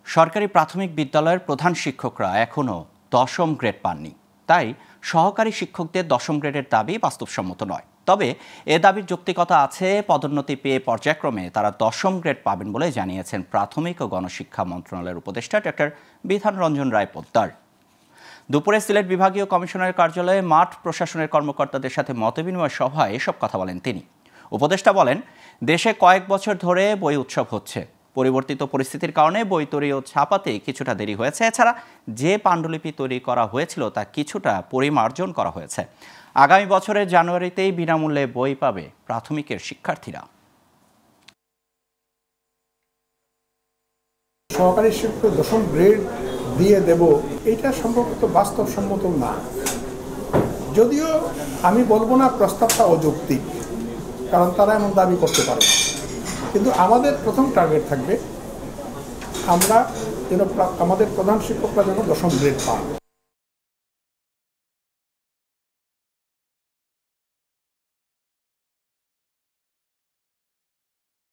সরকারি প্রাথমিক বিদ্যালয়ের প্রধান শিক্ষকরা এখনও দশম গ্রেড পাননি। তাই সহকারী শিক্ষকদের দশম গ্রেডের দাবি বাস্তবসম্মত নয়। তবে এ দাবির যৌক্তিকতা আছে। পদোন্নতি পেয়ে পর্যায়ক্রমে তারা দশম গ্রেড পাবেন বলে জানিয়েছেন প্রাথমিক ও গণশিক্ষা মন্ত্রণালয়ের উপদেষ্টা ডক্টর বিধান রঞ্জন রায় পোদ্দার। দুপুরে সিলেট বিভাগীয় কমিশনারের কার্যালয়ে মাঠ প্রশাসনের কর্মকর্তাদের সাথে মতবিনিময় সভায় এসব কথা বলেন তিনি। উপদেষ্টা বলেন, দেশে কয়েক বছর ধরে বই উৎসব হচ্ছে। পরিবর্তিত পরিস্থিতির কারণে বই তৈরি ও ছাপাতে কিছুটা দেরি হয়েছে। এছাড়া যে পাণ্ডুলিপি তৈরি করা হয়েছিল তা কিছুটা পরিমার্জন করা হয়েছে। আগামী বছরের জানুয়ারিতেই বিনামূল্যে বই পাবে প্রাথমিকের শিক্ষার্থীরা। সহকারী শিক্ষক দশম গ্রেড দিয়ে দেব, এটা সম্ভবত বাস্তবসম্মত না। যদিও আমি বলবো না প্রস্তাবটা অযৌক্তিক, কারণ তারা এমন দাবি করতে পারে। কিন্তু আমাদের প্রথম টার্গেট থাকবে আমরা যেন আমাদের প্রধান শিক্ষকরা যেন দশম গ্রেড পান।